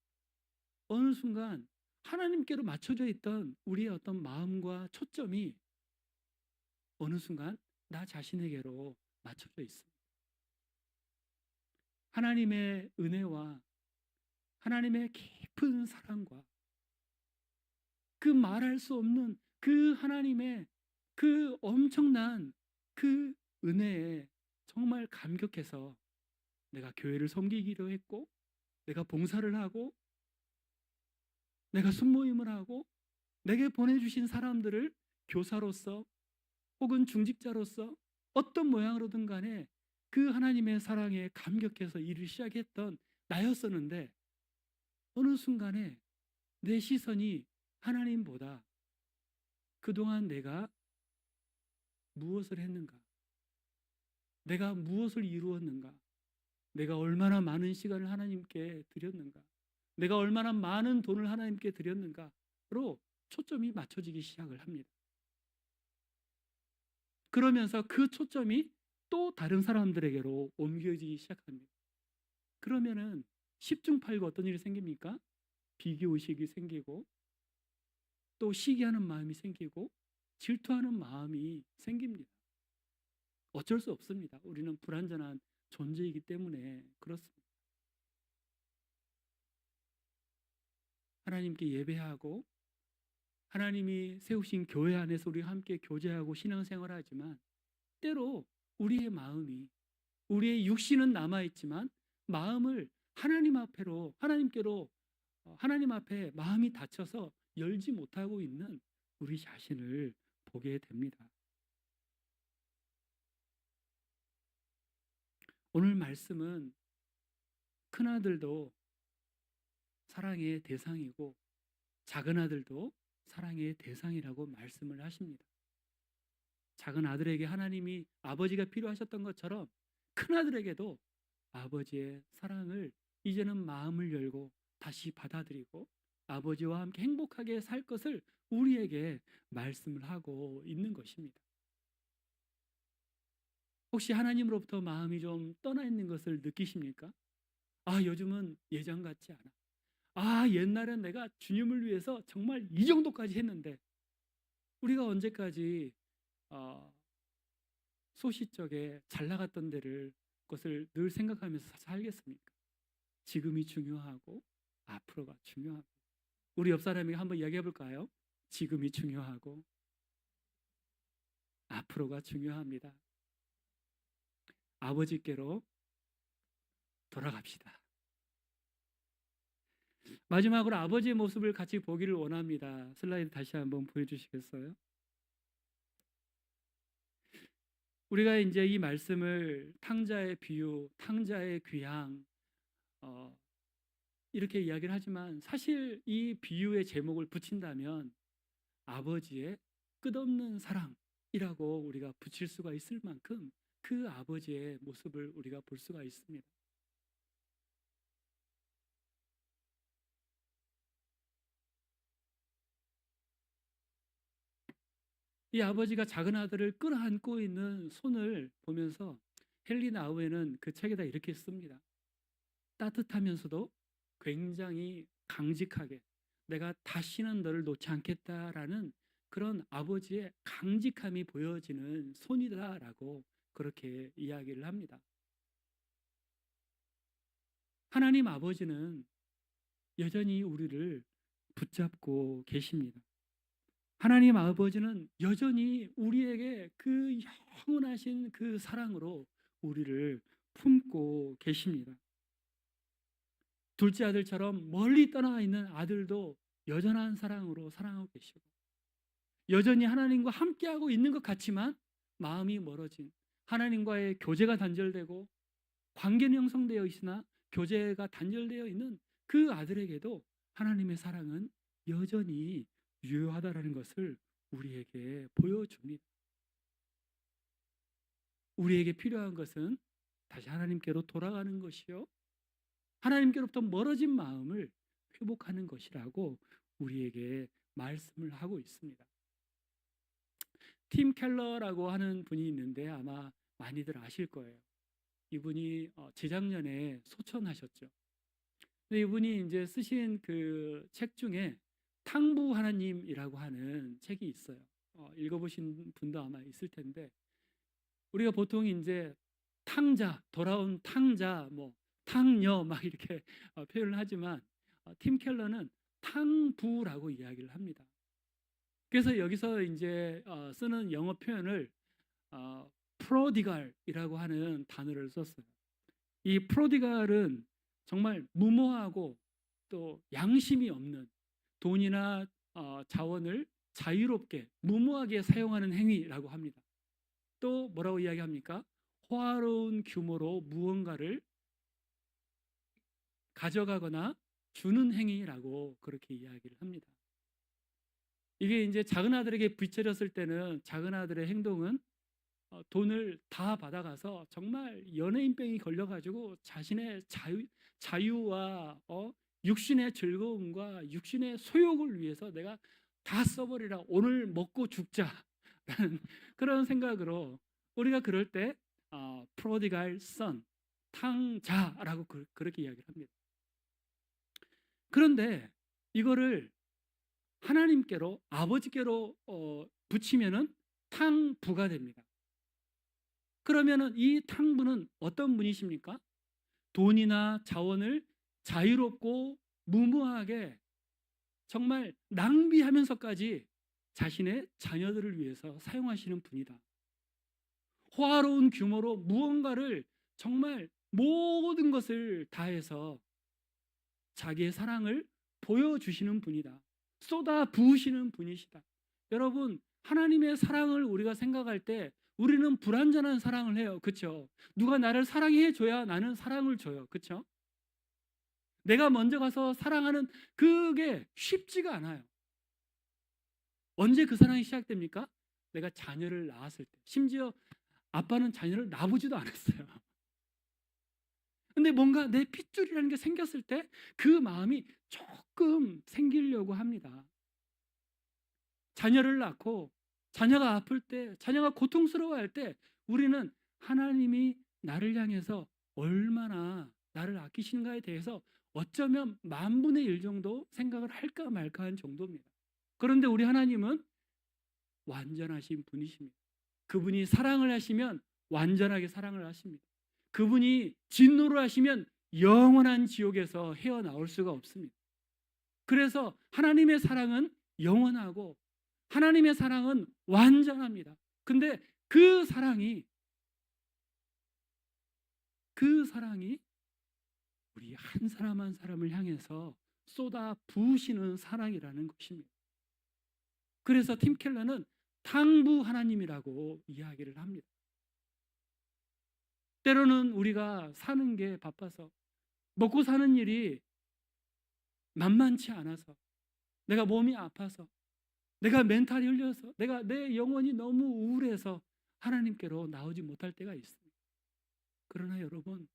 어느 순간 하나님께로 맞춰져 있던 우리의 어떤 마음과 초점이 어느 순간 나 자신에게로 맞춰져 있습니다. 하나님의 은혜와 하나님의 깊은 사랑과 그 말할 수 없는 그 하나님의 그 엄청난 그 은혜에 정말 감격해서 내가 교회를 섬기기로 했고 내가 봉사를 하고 내가 순모임을 하고 내게 보내주신 사람들을 교사로서 혹은 중직자로서 어떤 모양으로든 간에 그 하나님의 사랑에 감격해서 일을 시작했던 나였었는데 어느 순간에 내 시선이 하나님보다 그동안 내가 무엇을 했는가, 내가 무엇을 이루었는가, 내가 얼마나 많은 시간을 하나님께 드렸는가, 내가 얼마나 많은 돈을 하나님께 드렸는가로 초점이 맞춰지기 시작을 합니다. 그러면서 그 초점이 또 다른 사람들에게로 옮겨지기 시작합니다. 그러면은 십중팔구 어떤 일이 생깁니까? 비교의식이 생기고 또 시기하는 마음이 생기고 질투하는 마음이 생깁니다. 어쩔 수 없습니다. 우리는 불완전한 존재이기 때문에 그렇습니다. 하나님께 예배하고 하나님이 세우신 교회 안에서 우리가 함께 교제하고 신앙생활을 하지만 때로 우리의 마음이 우리의 육신은 남아있지만 마음을 하나님 앞에로 하나님께로 하나님 앞에 마음이 닫혀서 열지 못하고 있는 우리 자신을 보게 됩니다. 오늘 말씀은 큰아들도 사랑의 대상이고 작은 아들도 사랑의 대상이라고 말씀을 하십니다. 작은 아들에게 하나님이 아버지가 필요하셨던 것처럼 큰아들에게도 아버지의 사랑을 이제는 마음을 열고 다시 받아들이고 아버지와 함께 행복하게 살 것을 우리에게 말씀을 하고 있는 것입니다. 혹시 하나님으로부터 마음이 좀 떠나 있는 것을 느끼십니까? 아, 요즘은 예전 같지 않아. 아, 옛날엔 내가 주님을 위해서 정말 이 정도까지 했는데 우리가 언제까지 소시적에 잘 나갔던 데를 것을 늘 생각하면서 살겠습니까? 지금이 중요하고 앞으로가 중요합니다. 우리 옆 사람에게 한번 이야기해 볼까요? 지금이 중요하고 앞으로가 중요합니다. 아버지께로 돌아갑시다. 마지막으로 아버지의 모습을 같이 보기를 원합니다. 슬라이드 다시 한번 보여주시겠어요? 우리가 이제 이 말씀을 탕자의 비유, 탕자의 귀향 이렇게 이야기를 하지만 사실 이 비유의 제목을 붙인다면 아버지의 끝없는 사랑이라고 우리가 붙일 수가 있을 만큼 그 아버지의 모습을 우리가 볼 수가 있습니다. 이 아버지가 작은 아들을 끌어안고 있는 손을 보면서 헨리 나우에는 그 책에다 이렇게 씁니다. 따뜻하면서도 굉장히 강직하게 내가 다시는 너를 놓지 않겠다라는 그런 아버지의 강직함이 보여지는 손이다라고 그렇게 이야기를 합니다. 하나님 아버지는 여전히 우리를 붙잡고 계십니다. 하나님 아버지는 여전히 우리에게 그 영원하신 그 사랑으로 우리를 품고 계십니다. 둘째 아들처럼 멀리 떠나 있는 아들도 여전한 사랑으로 사랑하고 계시고, 여전히 하나님과 함께하고 있는 것 같지만 마음이 멀어진, 하나님과의 교제가 단절되고 관계는 형성되어 있으나 교제가 단절되어 있는 그 아들에게도 하나님의 사랑은 여전히 유효하다라는 것을 우리에게 보여줍니다. 우리에게 필요한 것은 다시 하나님께로 돌아가는 것이요, 하나님께로부터 멀어진 마음을 회복하는 것이라고 우리에게 말씀을 하고 있습니다. 팀 켈러라고 하는 분이 있는데 아마 많이들 아실 거예요. 이분이 재작년에 소천하셨죠. 근데 이분이 이제 쓰신 그 책 중에 탕부 하나님이라고 하는 책이 있어요. 읽어보신 분도 아마 있을 텐데, 우리가 보통 이제 탕자, 돌아온 탕자, 뭐 탕녀 막 이렇게 표현을 하지만 팀 켈러는 탕부라고 이야기를 합니다. 그래서 여기서 이제 쓰는 영어 표현을 프로디갈이라고 하는 단어를 썼어요. 이 프로디갈은 정말 무모하고 또 양심이 없는, 돈이나 자원을 자유롭게 무모하게 사용하는 행위라고 합니다. 또 뭐라고 이야기합니까? 호화로운 규모로 무언가를 가져가거나 주는 행위라고 그렇게 이야기를 합니다. 이게 이제 작은 아들에게 비춰졌을 때는 작은 아들의 행동은 돈을 다 받아가서 정말 연예인병이 걸려가지고 자신의 자유와 육신의 즐거움과 육신의 소욕을 위해서 내가 다 써버리라, 오늘 먹고 죽자라는 그런 생각으로 우리가 그럴 때 prodigal son, 탕자라고 그렇게 이야기를 합니다. 그런데 이거를 하나님께로, 아버지께로 붙이면은 탕부가 됩니다. 그러면은 이 탕부는 어떤 분이십니까? 돈이나 자원을 자유롭고 무모하게 정말 낭비하면서까지 자신의 자녀들을 위해서 사용하시는 분이다. 호화로운 규모로 무언가를 정말 모든 것을 다해서 자기의 사랑을 보여주시는 분이다. 쏟아 부으시는 분이시다. 여러분, 하나님의 사랑을 우리가 생각할 때 우리는 불완전한 사랑을 해요. 그렇죠? 누가 나를 사랑해 줘야 나는 사랑을 줘요. 그렇죠? 내가 먼저 가서 사랑하는 그게 쉽지가 않아요. 언제 그 사랑이 시작됩니까? 내가 자녀를 낳았을 때. 심지어 아빠는 자녀를 낳아보지도 않았어요. 근데 뭔가 내 핏줄이라는 게 생겼을 때 그 마음이 조금 생기려고 합니다. 자녀를 낳고 자녀가 아플 때, 자녀가 고통스러워할 때 우리는 하나님이 나를 향해서 얼마나 나를 아끼시는가에 대해서 어쩌면 10,000분의 1 정도 생각을 할까 말까 한 정도입니다. 그런데 우리 하나님은 완전하신 분이십니다. 그분이 사랑을 하시면 완전하게 사랑을 하십니다. 그분이 진노를 하시면 영원한 지옥에서 헤어나올 수가 없습니다. 그래서 하나님의 사랑은 영원하고 하나님의 사랑은 완전합니다. 근데 그 사랑이 우리 한 사람 한 사람을 향해서 쏟아 부으시는 사랑이라는 것입니다. 그래서 팀 켈러는 탕부 하나님이라고 이야기를 합니다. 때로는 우리가 사는 게 바빠서, 먹고 사는 일이 만만치 않아서, 내가 몸이 아파서, 내가 멘탈이 흘려서, 내 영혼이 너무 우울해서 하나님께로 나오지 못할 때가 있습니다. 그러나 여러분,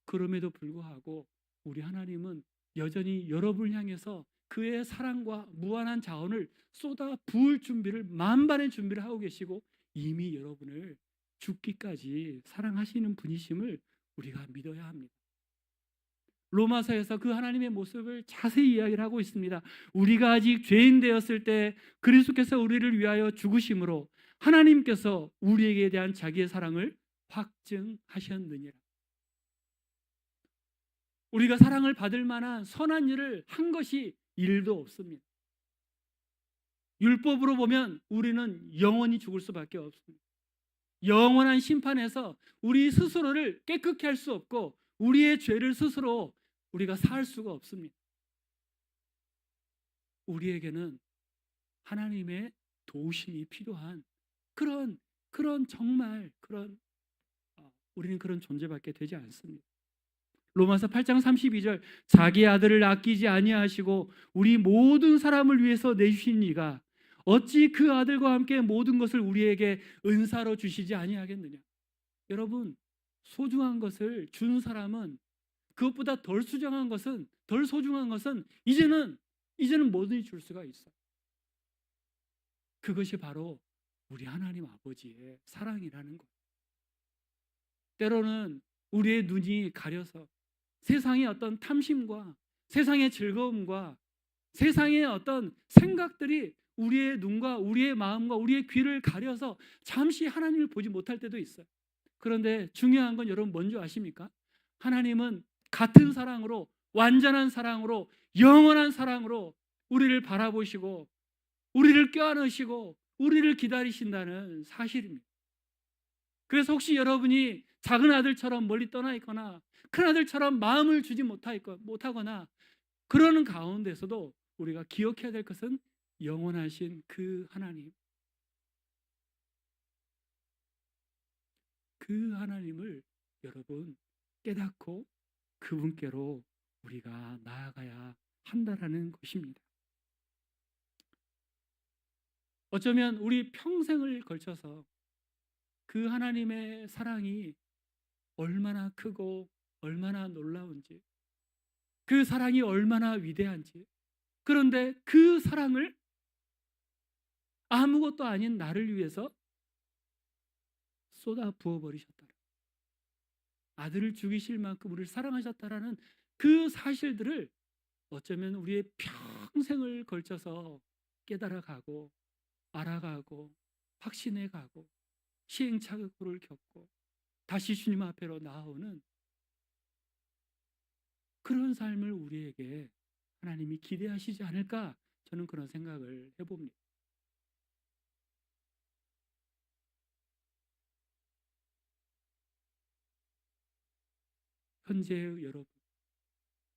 그럼에도 불구하고 우리 하나님은 여전히 여러분을 향해서 그의 사랑과 무한한 자원을 쏟아 부을 준비를, 만반의 준비를 하고 계시고 이미 여러분을 죽기까지 사랑하시는 분이심을 우리가 믿어야 합니다. 로마서에서 그 하나님의 모습을 자세히 이야기를 하고 있습니다. 우리가 아직 죄인 되었을 때 그리스도께서 우리를 위하여 죽으심으로 하나님께서 우리에게 대한 자기의 사랑을 확증하셨느니라. 우리가 사랑을 받을 만한 선한 일을 한 것이 일도 없습니다. 율법으로 보면 우리는 영원히 죽을 수밖에 없습니다. 영원한 심판에서 우리 스스로를 깨끗게 할 수 없고 우리의 죄를 스스로 우리가 살 수가 없습니다. 우리에게는 하나님의 도우심이 필요한 그런 정말 그런 우리는 그런 존재밖에 되지 않습니다. 로마서 8장 32절 자기 아들을 아끼지 아니하시고 우리 모든 사람을 위해서 내주신 이가 어찌 그 아들과 함께 모든 것을 우리에게 은사로 주시지 아니하겠느냐. 여러분, 소중한 것을 준 사람은 그것보다 덜 소중한 것은 이제는 뭐든지 줄 수가 있어. 그것이 바로 우리 하나님 아버지의 사랑이라는 것. 때로는 우리의 눈이 가려서 세상의 어떤 탐심과 세상의 즐거움과 세상의 어떤 생각들이 우리의 눈과 우리의 마음과 우리의 귀를 가려서 잠시 하나님을 보지 못할 때도 있어요. 그런데 중요한 건 여러분 뭔지 아십니까? 하나님은 같은 사랑으로, 완전한 사랑으로, 영원한 사랑으로 우리를 바라보시고 우리를 껴안으시고 우리를 기다리신다는 사실입니다. 그래서 혹시 여러분이 작은 아들처럼 멀리 떠나 있거나 큰 아들처럼 마음을 주지 못하거나 그러는 가운데서도 우리가 기억해야 될 것은 영원하신 그 하나님, 그 하나님을 여러분 깨닫고 그분께로 우리가 나아가야 한다라는 것입니다. 어쩌면 우리 평생을 걸쳐서 그 하나님의 사랑이 얼마나 크고 얼마나 놀라운지, 그 사랑이 얼마나 위대한지, 그런데 그 사랑을 아무것도 아닌 나를 위해서 쏟아 부어버리셨다. 아들을 죽이실 만큼 우리를 사랑하셨다라는 그 사실들을 어쩌면 우리의 평생을 걸쳐서 깨달아가고 알아가고 확신해가고 시행착오를 겪고 다시 주님 앞에로 나아오는 그런 삶을 우리에게 하나님이 기대하시지 않을까, 저는 그런 생각을 해봅니다. 현재의 여러분,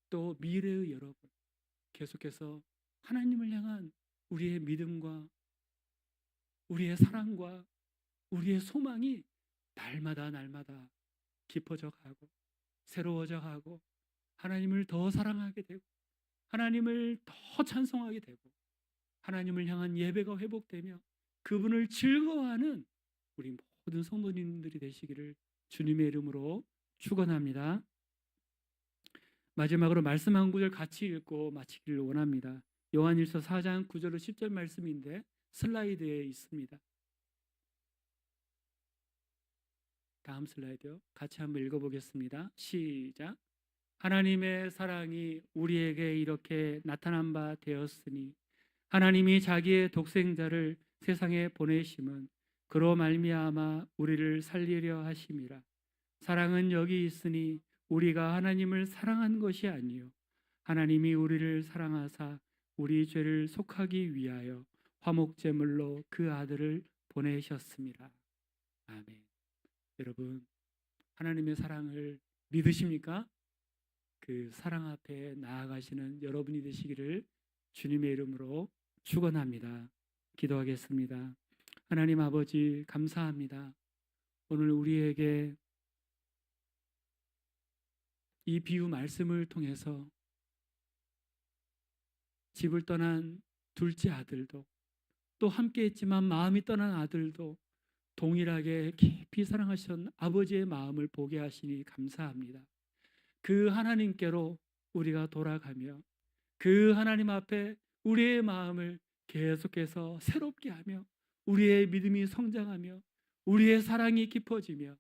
또 미래의 여러분, 계속해서 하나님을 향한 우리의 믿음과 우리의 사랑과 우리의 소망이 날마다 깊어져 가고 새로워져 가고 하나님을 더 사랑하게 되고 하나님을 더 찬송하게 되고 하나님을 향한 예배가 회복되며 그분을 즐거워하는 우리 모든 성도님들이 되시기를 주님의 이름으로 축원합니다. 마지막으로 말씀 한 구절 같이 읽고 마치기를 원합니다. 요한일서 4장 9절로 10절 말씀인데 슬라이드에 있습니다. 다음 슬라이드요. 같이 한번 읽어보겠습니다. 시작. 하나님의 사랑이 우리에게 이렇게 나타난 바 되었으니 하나님이 자기의 독생자를 세상에 보내심은 그로 말미암아 우리를 살리려 하심이라. 사랑은 여기 있으니 우리가 하나님을 사랑한 것이 아니요 하나님이 우리를 사랑하사 우리 죄를 속하기 위하여 화목제물로 그 아들을 보내셨습니다. 아멘. 여러분, 하나님의 사랑을 믿으십니까? 그 사랑 앞에 나아가시는 여러분이 되시기를 주님의 이름으로 축원합니다. 기도하겠습니다. 하나님 아버지 감사합니다. 오늘 우리에게 이 비유 말씀을 통해서 집을 떠난 둘째 아들도 또 함께 했지만 마음이 떠난 아들도 동일하게 깊이 사랑하셨던 아버지의 마음을 보게 하시니 감사합니다. 그 하나님께로 우리가 돌아가며 그 하나님 앞에 우리의 마음을 계속해서 새롭게 하며 우리의 믿음이 성장하며 우리의 사랑이 깊어지며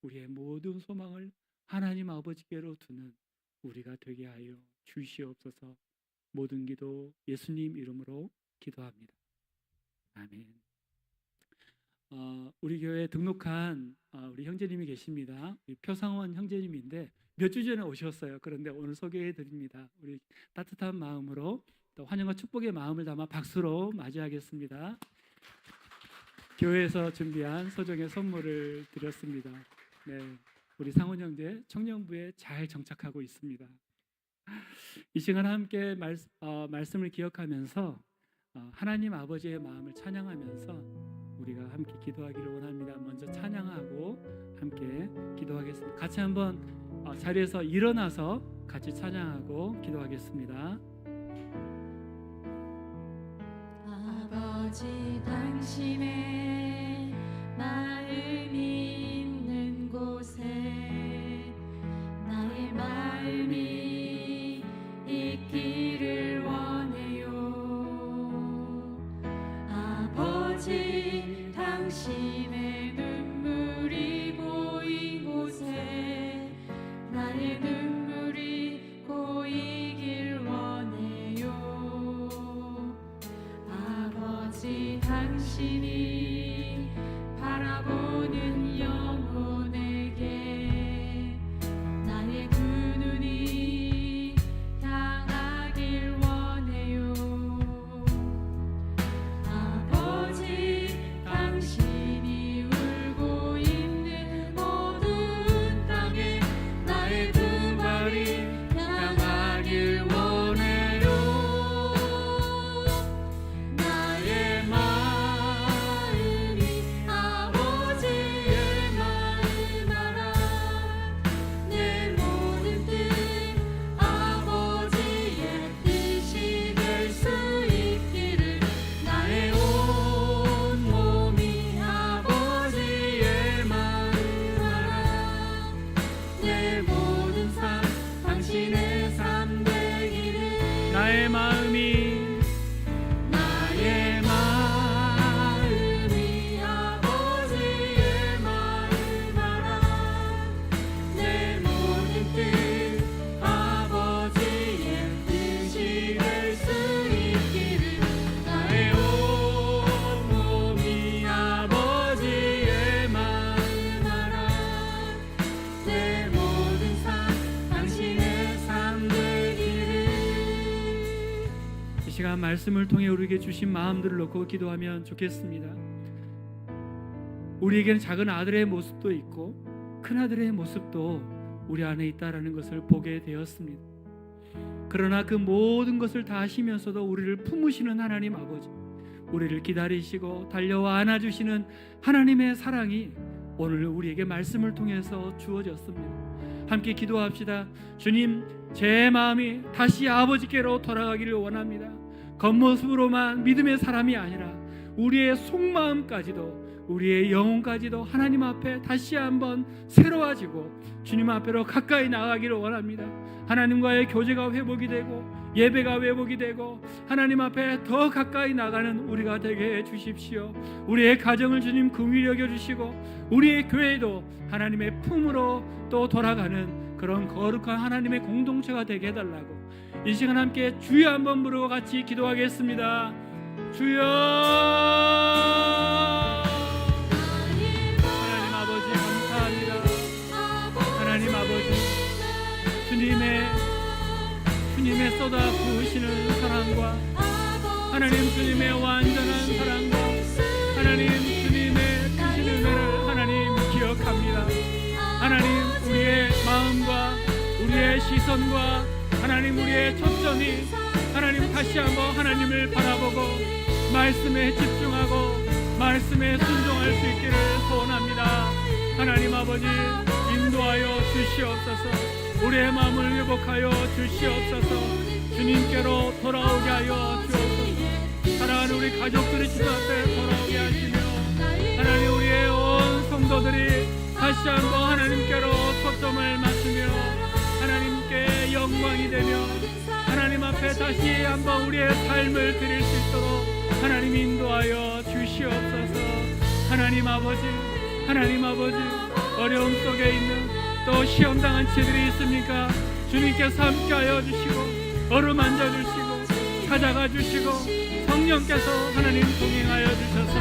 우리의 모든 소망을 하나님 아버지께로 두는 우리가 되게 하여 주시옵소서. 모든 기도 예수님 이름으로 기도합니다. 아멘. 우리 교회에 등록한 우리 형제님이 계십니다. 우리 표상원 형제님인데 몇 주 전에 오셨어요. 그런데 오늘 소개해 드립니다. 우리 따뜻한 마음으로 또 환영과 축복의 마음을 담아 박수로 맞이하겠습니다. 교회에서 준비한 소정의 선물을 드렸습니다. 네, 우리 상원 형제 청년부에 잘 정착하고 있습니다. 이 시간 함께 말씀을 기억하면서 하나님 아버지의 마음을 찬양하면서 우리가 함께 기도하기를 원합니다. 먼저 찬양하고 함께 기도하겠습니다. 같이 한번 자리에서 일어나서 같이 찬양하고 기도하겠습니다. 아버지 당신의 마음이 있는 곳에 나의 마음이 있기를 원해요. 아버지 당신의 눈물이 고인 곳에 나의 눈물이 고이길 원해요. 아버지 당신이 바라보는 영혼에게 나의 두 눈이 향하길 원해요. 아버지 당신이 울고 있는 모든 땅에 나의 두 발이 향하길 원해요. 나의 마음이 아버지의 마음 알아. 내 모든 뜻 아버지의 뜻이 될 수 있기를 나의 온 몸이 아버지의 마음 알아. 내 모든 삶 당신의 삶 되기를 나의 마음이 아버지의 마음 알아. 내 모든 뜻 아버지의 뜻이 될 수 있기를 나의 온 몸이 아버지의 마음 알아. 내 모든 삶 당신의 삶 되기를. 이 시간 말씀을 통해 우리에게 주신 마음들을 놓고 기도하면 좋겠습니다. 우리에게는 작은 아들의 모습도 있고 큰 아들의 모습도 우리 안에 있다라는 것을 보게 되었습니다. 그러나 그 모든 것을 다 하시면서도 우리를 품으시는 하나님 아버지, 우리를 기다리시고 달려와 안아주시는 하나님의 사랑이 오늘 우리에게 말씀을 통해서 주어졌습니다. 함께 기도합시다. 주님, 제 마음이 다시 아버지께로 돌아가기를 원합니다. 겉모습으로만 믿음의 사람이 아니라 우리의 속마음까지도, 우리의 영혼까지도 하나님 앞에 다시 한번 새로워지고 주님 앞으로 가까이 나가기를 원합니다. 하나님과의 교제가 회복이 되고 예배가 회복이 되고 하나님 앞에 더 가까이 나가는 우리가 되게 해 주십시오. 우리의 가정을 주님 긍휼히 여겨 주시고 우리의 교회도 하나님의 품으로 또 돌아가는 그런 거룩한 하나님의 공동체가 되게 해달라고 이 시간 함께 주여 한번 부르고 같이 기도하겠습니다. 주여. 하나님 아버지 감사합니다. 하나님 아버지, 주님의 쏟아 부으시는 사랑과 하나님 주님의 완전한 사랑과 하나님 주님의 크신 은혜를 하나님 기억합니다. 하나님, 우리의 마음과 우리의 시선과 하나님 우리의 초점이 하나님 다시 한번 하나님을 바라보고 말씀에 집중하고 말씀에 순종할 수 있기를 소원합니다. 하나님 아버지, 인도하여 주시옵소서. 우리의 마음을 회복하여 주시옵소서. 주님께로 돌아오게 하여 주옵소서. 사랑하는 우리 가족들의 주 앞에 돌아오게 하시며 하나님 우리의 온 성도들이 다시 한번 하나님께로 초점을 맞추며 하나님께 영광이 되며 하나님 앞에 다시 한번 우리의 삶을 드릴 수 있도록 하나님 인도하여 주시옵소서. 하나님 아버지, 하나님 아버지, 어려움 속에 있는 또 시험 당한 치들이 있습니까? 주님께서 함께하여 주시고 어루만져 주시고 찾아가 주시고 성령께서 하나님 동행하여 주셔서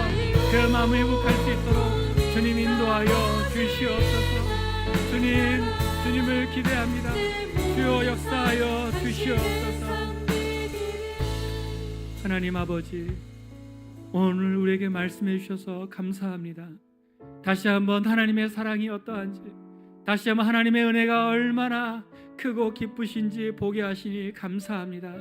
그 마음을 회복할 수 있도록 주님 인도하여 주시옵소서. 주님을 기대합니다. 주여 역사하여 주시옵소서. 하나님 아버지, 오늘 우리에게 말씀해 주셔서 감사합니다. 다시 한번 하나님의 사랑이 어떠한지, 다시 한번 하나님의 은혜가 얼마나 크고 기쁘신지 보게 하시니 감사합니다.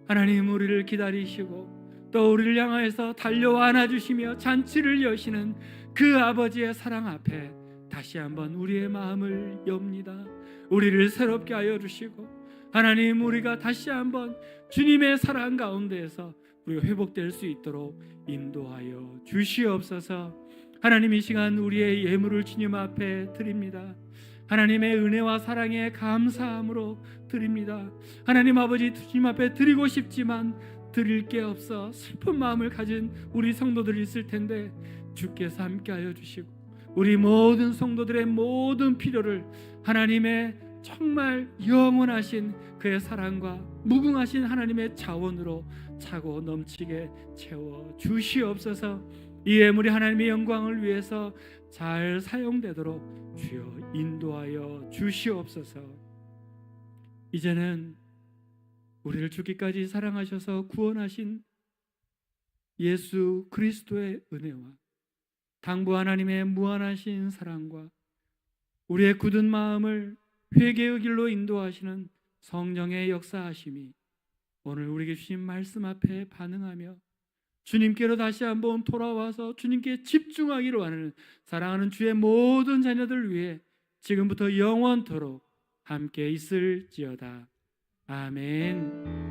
하나님, 우리를 기다리시고 또 우리를 향하여서 달려와 안아주시며 잔치를 여시는 그 아버지의 사랑 앞에 다시 한번 우리의 마음을 엽니다. 우리를 새롭게 하여 주시고 하나님, 우리가 다시 한번 주님의 사랑 가운데에서 우리가 회복될 수 있도록 인도하여 주시옵소서. 하나님, 이 시간 우리의 예물을 주님 앞에 드립니다. 하나님의 은혜와 사랑에 감사함으로 드립니다. 하나님 아버지, 주님 앞에 드리고 싶지만 드릴 게 없어 슬픈 마음을 가진 우리 성도들이 있을 텐데 주께서 함께하여 주시고 우리 모든 성도들의 모든 필요를 하나님의 정말 영원하신 그의 사랑과 무궁하신 하나님의 자원으로 차고 넘치게 채워 주시옵소서. 이 예물이 하나님의 영광을 위해서 잘 사용되도록 주여 인도하여 주시옵소서. 이제는 우리를 죽기까지 사랑하셔서 구원하신 예수 그리스도의 은혜와 당부 하나님의 무한하신 사랑과 우리의 굳은 마음을 회개의 길로 인도하시는 성령의 역사하심이 오늘 우리에게 주신 말씀 앞에 반응하며 주님께로 다시 한번 돌아와서 주님께 집중하기로 하는 사랑하는 주의 모든 자녀들 위해 지금부터 영원토록 함께 있을지어다. 아멘.